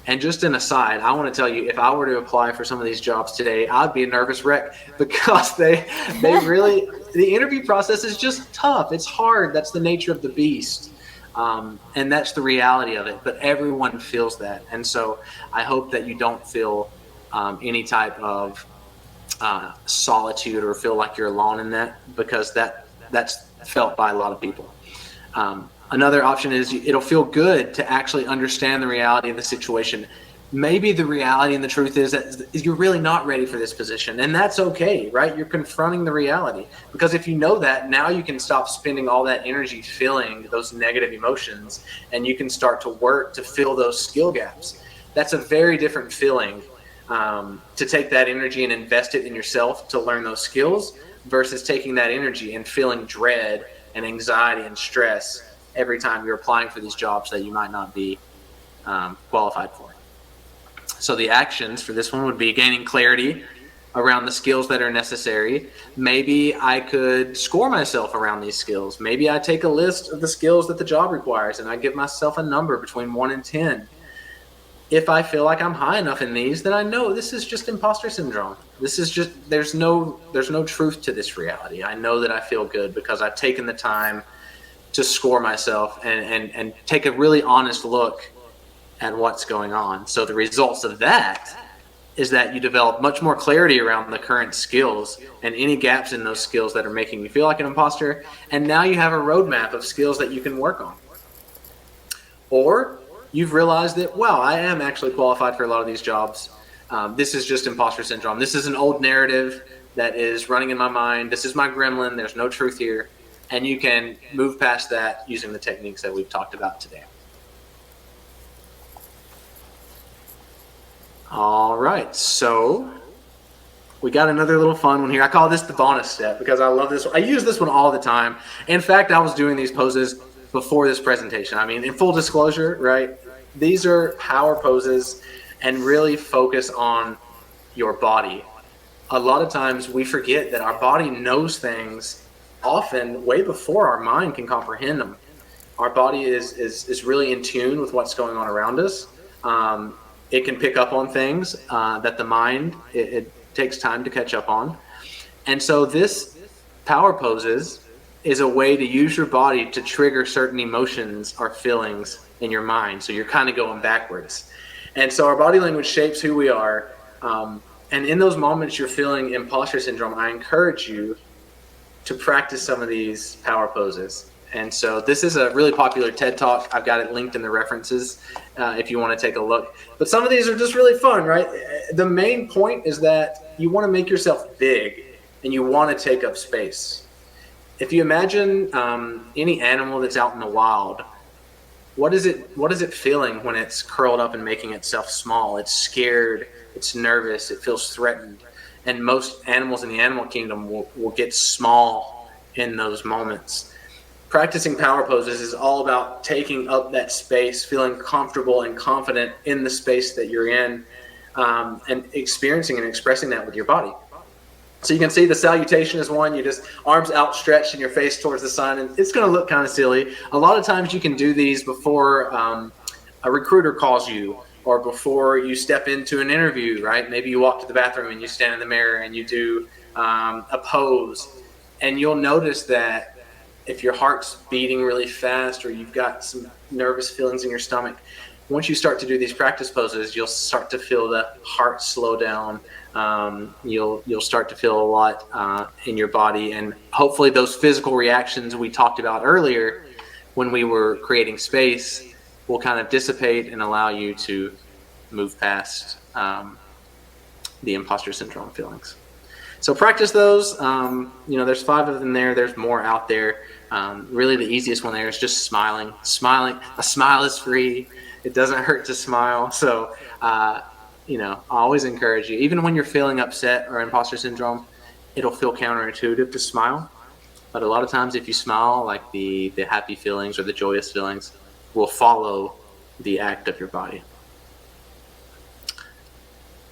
And just an aside, I want to tell you, if I were to apply for some of these jobs today, I'd be a nervous wreck because they really, the interview process is just tough. It's hard. That's the nature of the beast. And that's the reality of it. But everyone feels that. And so I hope that you don't feel any type of solitude or feel like you're alone in that, because that's felt by a lot of people. Another option is it'll feel good to actually understand the reality of the situation. Maybe the reality and the truth is that you're really not ready for this position, and that's okay, right? You're confronting the reality, because if you know that, now you can stop spending all that energy feeling those negative emotions, and you can start to work to fill those skill gaps. That's a very different feeling, to take that energy and invest it in yourself to learn those skills, versus taking that energy and feeling dread and anxiety and stress every time you're applying for these jobs that you might not be qualified for. So the actions for this one would be gaining clarity around the skills that are necessary. Maybe I could score myself around these skills. Maybe I take a list of the skills that the job requires and I give myself a number between 1 and 10. If I feel like I'm high enough in these, then I know this is just imposter syndrome. This is just, there's no truth to this reality. I know that I feel good because I've taken the time to score myself and take a really honest look at what's going on. So the results of that is that you develop much more clarity around the current skills and any gaps in those skills that are making you feel like an imposter. And now you have a roadmap of skills that you can work on. Or you've realized that, wow, I am actually qualified for a lot of these jobs. This is just imposter syndrome. This is an old narrative that is running in my mind. This is my gremlin. There's no truth here. And you can move past that using the techniques that we've talked about today. All right, so we got another little fun one here. I call this the bonus step because I love this one. I use this one all the time. In fact, I was doing these poses before this presentation. I mean, in full disclosure, right? These are power poses and really focus on your body. A lot of times we forget that our body knows things often way before our mind can comprehend them. Our body is really in tune with what's going on around us. It can pick up on things that the mind, it takes time to catch up on. And so this power poses is a way to use your body to trigger certain emotions or feelings in your mind. So you're kind of going backwards. And so our body language shapes who we are. And in those moments you're feeling imposter syndrome, I encourage you to practice some of these power poses. And so this is a really popular TED Talk. I've got it linked in the references if you want to take a look. But some of these are just really fun, right? The main point is that you want to make yourself big and you want to take up space. If you imagine any animal that's out in the wild, what is it feeling when it's curled up and making itself small? It's scared, it's nervous, it feels threatened. And most animals in the animal kingdom will get small in those moments. Practicing power poses is all about taking up that space, feeling comfortable and confident in the space that you're in, and experiencing and expressing that with your body. So you can see the salutation is one. You just arms outstretched and your face towards the sun, and it's going to look kind of silly. A lot of times you can do these before a recruiter calls you, or before you step into an interview, right? Maybe you walk to the bathroom and you stand in the mirror and you do a pose. And you'll notice that if your heart's beating really fast or you've got some nervous feelings in your stomach, once you start to do these practice poses, you'll start to feel the heart slow down. You'll start to feel a lot in your body. And hopefully those physical reactions we talked about earlier when we were creating space will kind of dissipate and allow you to move past the imposter syndrome feelings. So practice those. There's 5 of them there. There's more out there. Really the easiest one there is just smiling. A smile is free. It doesn't hurt to smile. So, I always encourage you, even when you're feeling upset or imposter syndrome, it'll feel counterintuitive to smile. But a lot of times if you smile, like the happy feelings or the joyous feelings will follow the act of your body.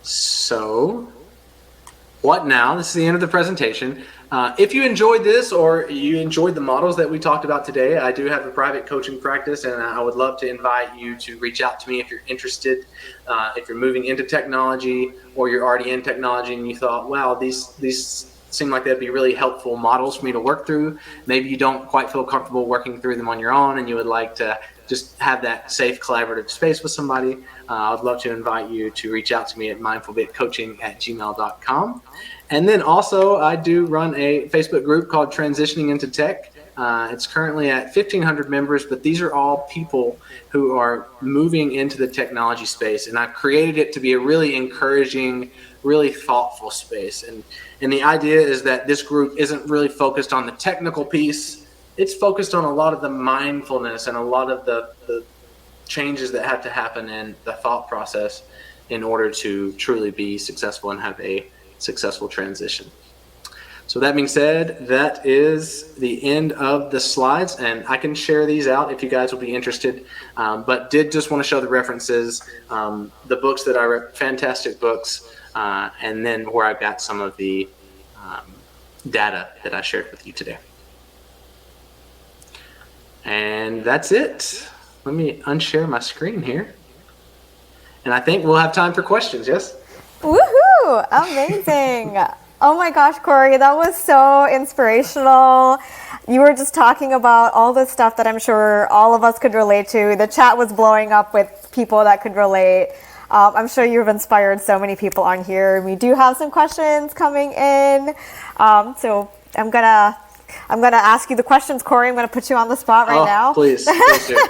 So what now? This is the end of the presentation. If you enjoyed this or you enjoyed the models that we talked about today, I do have a private coaching practice, and I would love to invite you to reach out to me if you're interested. If you're moving into technology or you're already in technology and you thought, wow, these seem like that'd be really helpful models for me to work through. Maybe you don't quite feel comfortable working through them on your own and you would like to just have that safe collaborative space with somebody. I'd love to invite you to reach out to me at mindfulbitcoaching@gmail.com. And then also I do run a Facebook group called Transitioning into Tech. It's currently at 1,500 members, but these are all people who are moving into the technology space. And I've created it to be a really encouraging, really thoughtful space. And the idea is that this group isn't really focused on the technical piece. It's focused on a lot of the mindfulness and a lot of the changes that have to happen in the thought process in order to truly be successful and have a successful transition. So that being said, that is the end of the slides, and I can share these out if you guys will be interested, but did just want to show the references, the books that I read, fantastic books, and then where I got some of the data that I shared with you today. And that's it. Let me unshare my screen here. And I think we'll have time for questions, yes? Woohoo! Amazing. Oh my gosh, Corey, that was so inspirational. You were just talking about all the stuff that I'm sure all of us could relate to. The chat was blowing up with people that could relate. I'm sure you've inspired so many people on here. We do have some questions coming in. So I'm gonna ask you the questions, Corey. I'm gonna put you on the spot right now. Please do.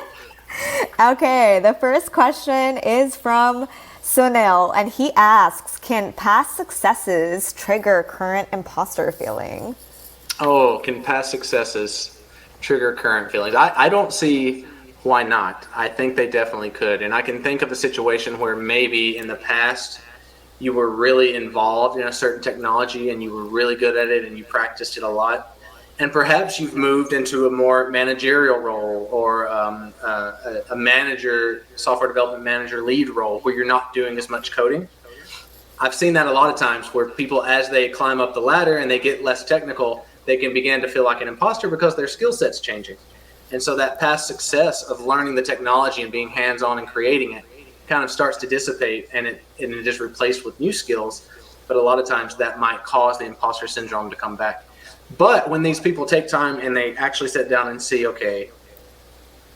Okay, the first question is from Sunil, and he asks, can past successes trigger current imposter feeling? Oh, can past successes trigger current feelings? I don't see why not. I think they definitely could. And I can think of a situation where maybe in the past you were really involved in a certain technology and you were really good at it and you practiced it a lot. And perhaps you've moved into a more managerial role or a manager, software development manager lead role where you're not doing as much coding. I've seen that a lot of times where people, as they climb up the ladder and they get less technical, they can begin to feel like an imposter because their skill set's changing. And so that past success of learning the technology and being hands-on and creating it kind of starts to dissipate and it is replaced with new skills. But a lot of times that might cause the imposter syndrome to come back. But when these people take time and they actually sit down and see, okay,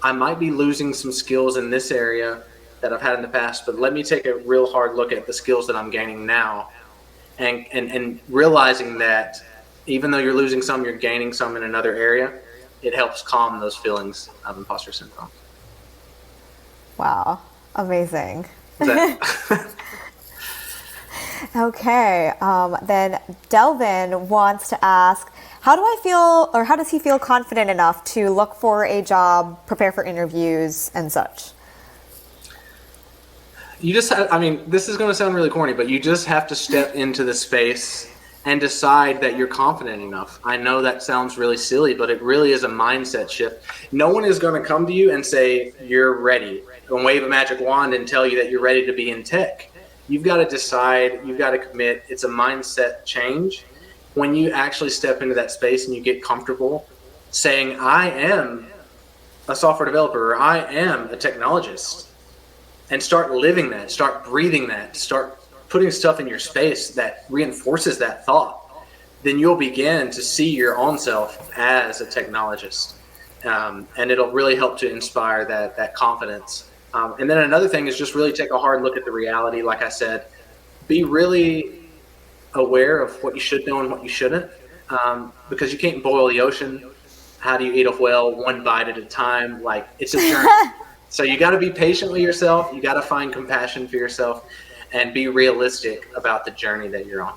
I might be losing some skills in this area that I've had in the past, but let me take a real hard look at the skills that I'm gaining now and realizing that even though you're losing some, you're gaining some in another area, it helps calm those feelings of imposter syndrome. Wow, amazing. Okay, then Delvin wants to ask, how do I feel, or how does he feel confident enough to look for a job, prepare for interviews and such? You just have, I mean, this is going to sound really corny, but you just have to step into the space and decide that you're confident enough. I know that sounds really silly, but it really is a mindset shift. No one is going to come to you and say, you're ready, and wave a magic wand and tell you that you're ready to be in tech. You've got to decide, you've got to commit. It's a mindset change. When you actually step into that space and you get comfortable saying, I am a software developer, or I am a technologist, and start living that, start breathing that, start putting stuff in your space that reinforces that thought, then you'll begin to see your own self as a technologist. And it'll really help to inspire that confidence. And then another thing is just really take a hard look at the reality. Like I said, be really aware of what you should know and what you shouldn't, because you can't boil the ocean. How do you eat a whale? One bite at a time. Like, it's a journey. So you got to be patient with yourself. You got to find compassion for yourself and be realistic about the journey that you're on.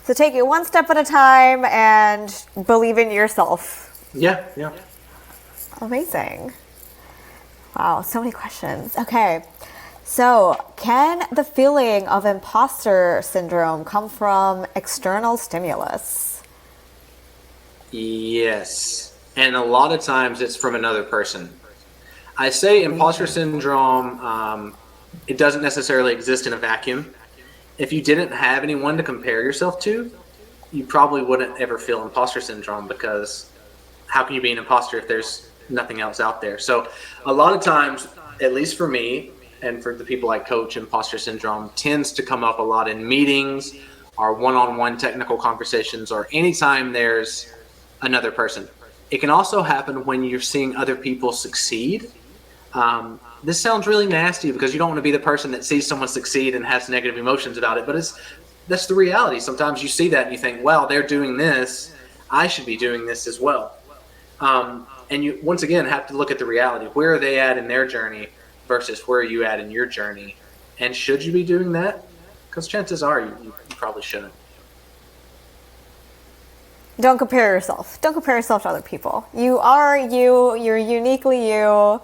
So take it one step at a time and believe in yourself. Yeah. Amazing. Wow, so many questions. Okay, so can the feeling of imposter syndrome come from external stimulus? Yes. And a lot of times it's from another person. I say imposter Really? syndrome, it doesn't necessarily exist in a vacuum. If you didn't have anyone to compare yourself to, you probably wouldn't ever feel imposter syndrome, because how can you be an imposter if there's nothing else out there? So a lot of times, at least for me and for the people I coach, imposter syndrome tends to come up a lot in meetings or one-on-one technical conversations, or anytime there's another person. It can also happen when you're seeing other people succeed. This sounds really nasty because you don't want to be the person that sees someone succeed and has negative emotions about it, but that's the reality. Sometimes you see that and you think, wow, they're doing this, I should be doing this as well. And you once again have to look at the reality. Where are they at in their journey versus where are you at in your journey? And should you be doing that? Because chances are you probably shouldn't. Don't compare yourself. Don't compare yourself to other people. You are you. You're uniquely you.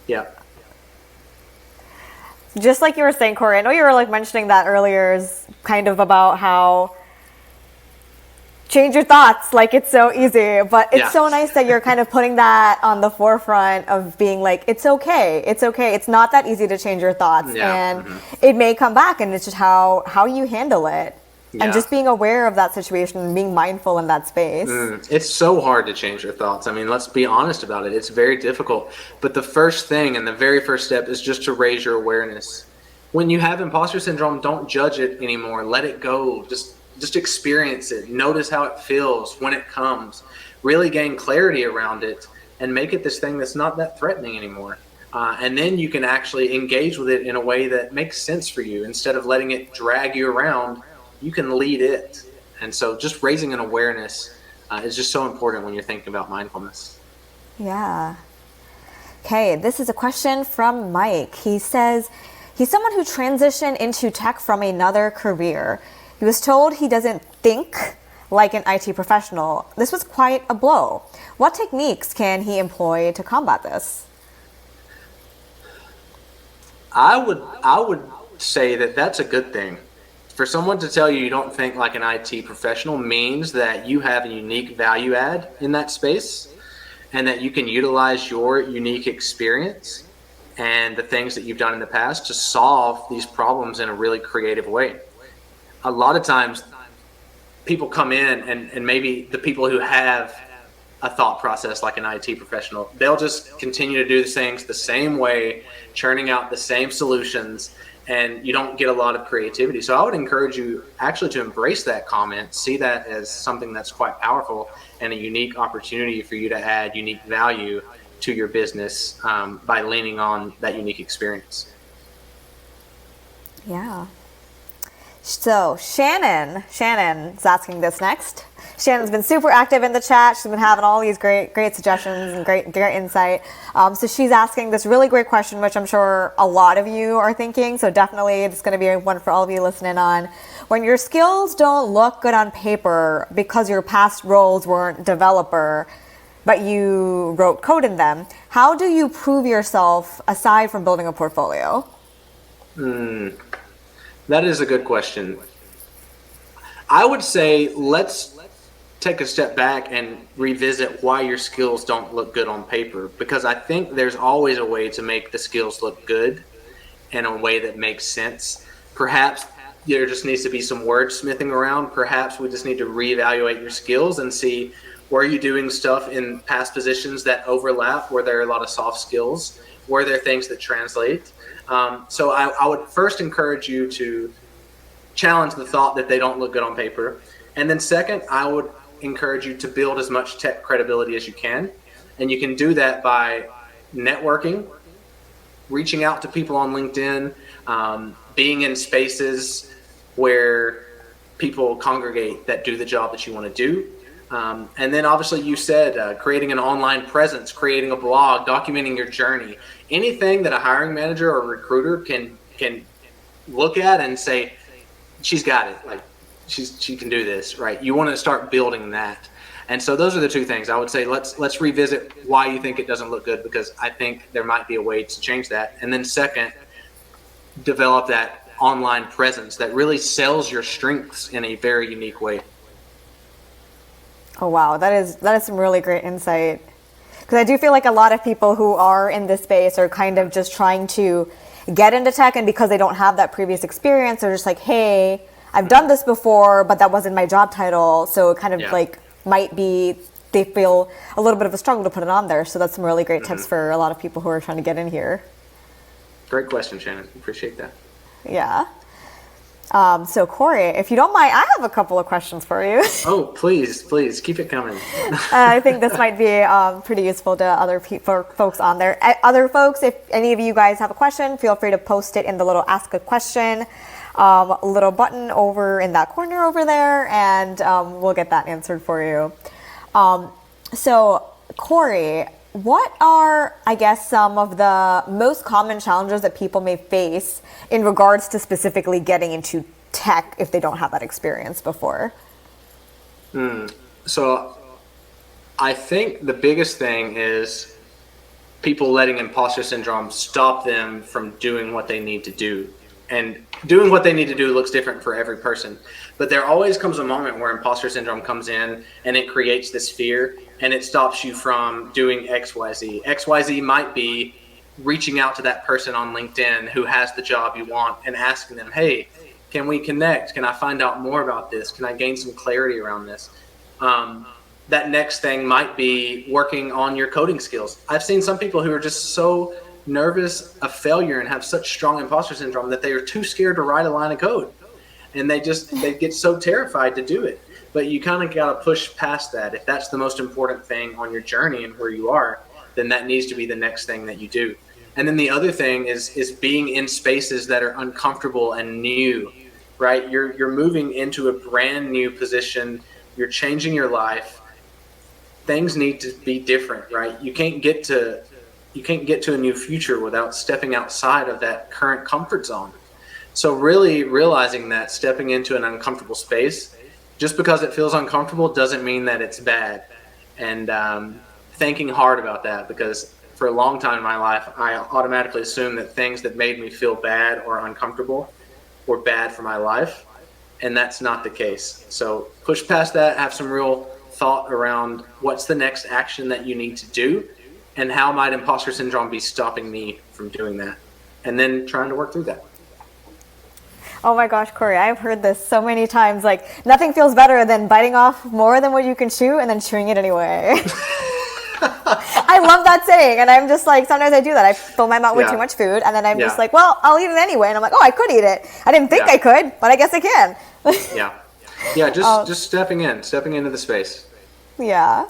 Yeah. Just like you were saying, Corey, I know you were like mentioning that earlier, is kind of about how change your thoughts, like it's so easy, but it's so nice that you're kind of putting that on the forefront of being like, it's okay. It's not that easy to change your thoughts, and it may come back, and it's just how you handle it. And just being aware of that situation and being mindful in that space. It's so hard to change your thoughts. I mean, let's be honest about it. It's very difficult. But the first thing and the very first step is just to raise your awareness. When you have imposter syndrome, don't judge it anymore. Let it go. Just experience it. Notice how it feels when it comes. Really gain clarity around it and make it this thing that's not that threatening anymore. And then you can actually engage with it in a way that makes sense for you. Instead of letting it drag you around, you can lead it. And so just raising an awareness is just so important when you're thinking about mindfulness. Yeah. Okay, this is a question from Mike. He says he's someone who transitioned into tech from another career. He was told he doesn't think like an IT professional. This was quite a blow. What techniques can he employ to combat this? I would say that that's a good thing. For someone to tell you you don't think like an IT professional means that you have a unique value add in that space, and that you can utilize your unique experience and the things that you've done in the past to solve these problems in a really creative way. A lot of times people come in and maybe the people who have a thought process like an IT professional, they'll just continue to do the things the same way, churning out the same solutions, and you don't get a lot of creativity. So I would encourage you actually to embrace that comment, see that as something that's quite powerful and a unique opportunity for you to add unique value to your business by leaning on that unique experience. Yeah. So Shannon's asking this next. Shannon's been super active in the chat. She's been having all these great suggestions and great insight. So she's asking this really great question, which I'm sure a lot of you are thinking. So definitely it's going to be one for all of you listening on. When your skills don't look good on paper because your past roles weren't developer, but you wrote code in them, how do you prove yourself aside from building a portfolio? That is a good question. I would say let's take a step back and revisit why your skills don't look good on paper, because I think there's always a way to make the skills look good in a way that makes sense. Perhaps there just needs to be some wordsmithing around. Perhaps we just need to reevaluate your skills and see, were you doing stuff in past positions that overlap? Were there a lot of soft skills? Were there things that translate? So I would first encourage you to challenge the thought that they don't look good on paper. And then second, I would encourage you to build as much tech credibility as you can. And you can do that by networking, reaching out to people on LinkedIn, being in spaces where people congregate that do the job that you want to do. And then obviously you said creating an online presence, creating a blog, documenting your journey, anything that a hiring manager or recruiter can look at and say, she's got it. Like she can do this, right? You want to start building that. And so those are the two things I would say. Let's revisit why you think it doesn't look good, because I think there might be a way to change that. And then second, develop that online presence that really sells your strengths in a very unique way. Oh wow, that is some really great insight. Because I do feel like a lot of people who are in this space are kind of just trying to get into tech, and because they don't have that previous experience, they're just like, hey, I've done this before, but that wasn't my job title. So it kind of like might be, they feel a little bit of a struggle to put it on there. So that's some really great tips for a lot of people who are trying to get in here. Great question, Shannon. Appreciate that. Yeah. So Corey, if you don't mind, I have a couple of questions for you. Oh, please keep it coming. I think this might be pretty useful to other folks on there. Other folks, if any of you guys have a question, feel free to post it in the little ask a question little button over in that corner over there, and we'll get that answered for you. So Corey, what are, I guess, some of the most common challenges that people may face in regards to specifically getting into tech if they don't have that experience before? So I think the biggest thing is people letting imposter syndrome stop them from doing what they need to do. And doing what they need to do looks different for every person. But there always comes a moment where imposter syndrome comes in and it creates this fear and it stops you from doing XYZ. XYZ might be reaching out to that person on LinkedIn who has the job you want and asking them, hey, can we connect? Can I find out more about this? Can I gain some clarity around this? That next thing might be working on your coding skills. I've seen some people who are just so nervous of failure and have such strong imposter syndrome that they are too scared to write a line of code. And they get so terrified to do it. But you kind of got to push past that. If that's the most important thing on your journey and where you are, then that needs to be the next thing that you do. And then the other thing is being in spaces that are uncomfortable and new, right? You're moving into a brand new position. You're changing your life. Things need to be different, right? You can't get to a new future without stepping outside of that current comfort zone. So really realizing that stepping into an uncomfortable space, just because it feels uncomfortable doesn't mean that it's bad. And thinking hard about that, because for a long time in my life, I automatically assumed that things that made me feel bad or uncomfortable were bad for my life. And that's not the case. So push past that, have some real thought around what's the next action that you need to do and how might imposter syndrome be stopping me from doing that, and then trying to work through that. Oh my gosh, Corey, I've heard this so many times. Like, nothing feels better than biting off more than what you can chew and then chewing it anyway. I love that saying. And I'm just like, sometimes I do that. I fill my mouth with too much food. And then I'm just like, well, I'll eat it anyway. And I'm like, oh, I could eat it. I didn't think I could, but I guess I can. Yeah, just stepping into the space. Yeah.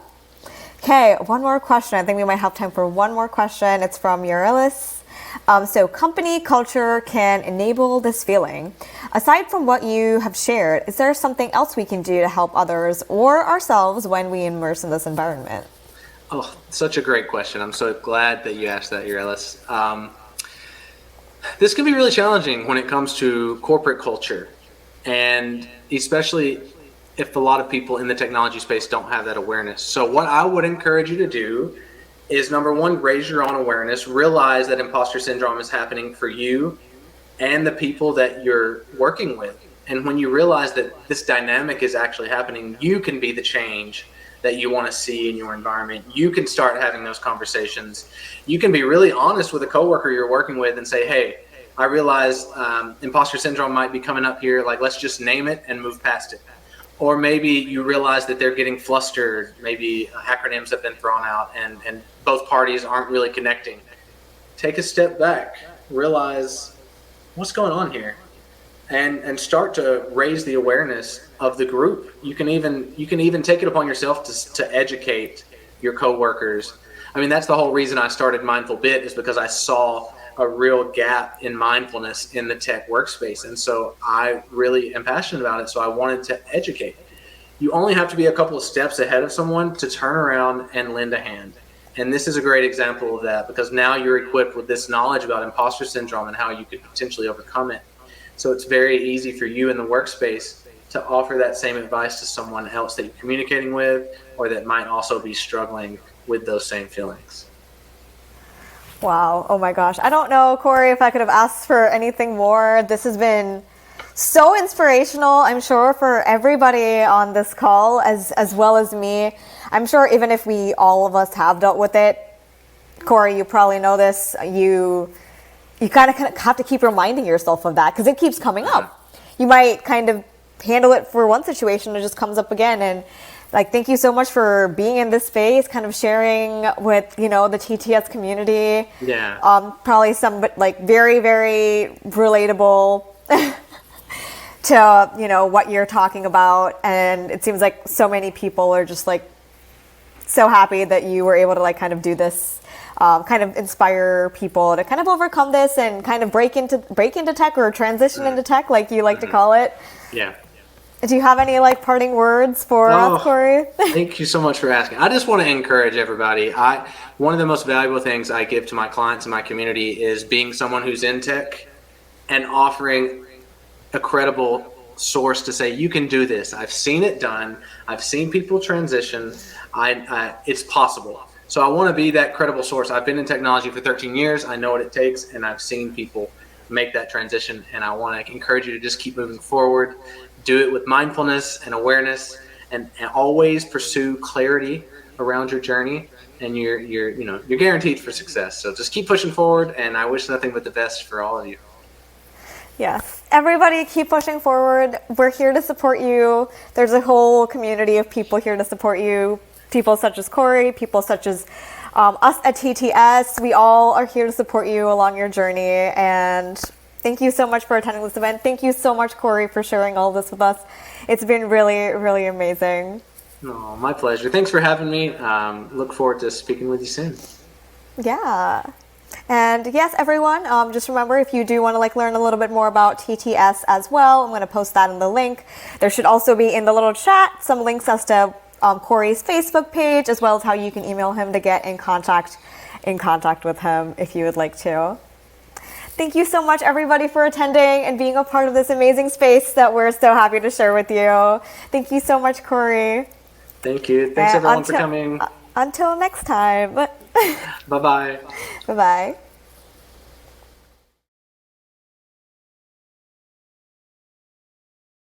Okay, one more question. I think we might have time for one more question. It's from Urilis. So company culture can enable this feeling. Aside from what you have shared, is there something else we can do to help others or ourselves when we immerse in this environment? Oh, such a great question. I'm so glad that you asked that, Urilis. This can be really challenging when it comes to corporate culture, and especially if a lot of people in the technology space don't have that awareness. So what I would encourage you to do is, number one, raise your own awareness, realize that imposter syndrome is happening for you and the people that you're working with. And when you realize that this dynamic is actually happening, you can be the change that you want to see in your environment. You can start having those conversations. You can be really honest with a coworker you're working with and say, hey, I realize imposter syndrome might be coming up here. Like, let's just name it and move past it. Or maybe you realize that they're getting flustered. Maybe acronyms have been thrown out and both parties aren't really connecting. Take a step back, realize what's going on here, and start to raise the awareness of the group. You can even take it upon yourself to educate your coworkers. I mean, that's the whole reason I started MindfulBit, is because I saw a real gap in mindfulness in the tech workspace. And so I really am passionate about it. So I wanted to educate. You only have to be a couple of steps ahead of someone to turn around and lend a hand. And this is a great example of that, because now you're equipped with this knowledge about imposter syndrome and how you could potentially overcome it. So it's very easy for you in the workspace to offer that same advice to someone else that you're communicating with, or that might also be struggling with those same feelings. Wow. Oh my gosh. I don't know, Corey, if I could have asked for anything more. This has been so inspirational, I'm sure, for everybody on this call, as well as me. I'm sure even if all of us have dealt with it, Corey, you probably know this, you kind of have to keep reminding yourself of that because it keeps coming up. You might kind of handle it for one situation, it just comes up again. And like, thank you so much for being in this space, kind of sharing with, the TTS community. Yeah. Probably some like very, very relatable to, what you're talking about. And it seems like so many people are just like so happy that you were able to like kind of do this, kind of inspire people to kind of overcome this and kind of break into tech or transition into tech, like you like to call it. Yeah. Do you have any like parting words for us, Corey? Thank you so much for asking. I just want to encourage everybody. One of the most valuable things I give to my clients and my community is being someone who's in tech and offering a credible source to say, you can do this. I've seen it done. I've seen people transition. It's possible. So I want to be that credible source. I've been in technology for 13 years. I know what it takes, and I've seen people make that transition. And I want to encourage you to just keep moving forward. Do it with mindfulness and awareness, and always pursue clarity around your journey, and you're guaranteed for success. So just keep pushing forward, and I wish nothing but the best for all of you. Yes. Everybody keep pushing forward. We're here to support you. There's a whole community of people here to support you. People such as Corey, people such as us at TTS. We all are here to support you along your journey. And thank you so much for attending this event. Thank you so much, Corey, for sharing all this with us. It's been really, really amazing. Oh, my pleasure. Thanks for having me. Look forward to speaking with you soon. Yeah. And yes, everyone, just remember, if you do want to like learn a little bit more about TTS as well, I'm going to post that in the link. There should also be in the little chat some links as to Corey's Facebook page, as well as how you can email him to get in contact with him if you would like to. Thank you so much, everybody, for attending and being a part of this amazing space that we're so happy to share with you. Thank you so much, Corey. Thank you. Thanks, everyone, for coming. Until next time. Bye-bye. Bye-bye.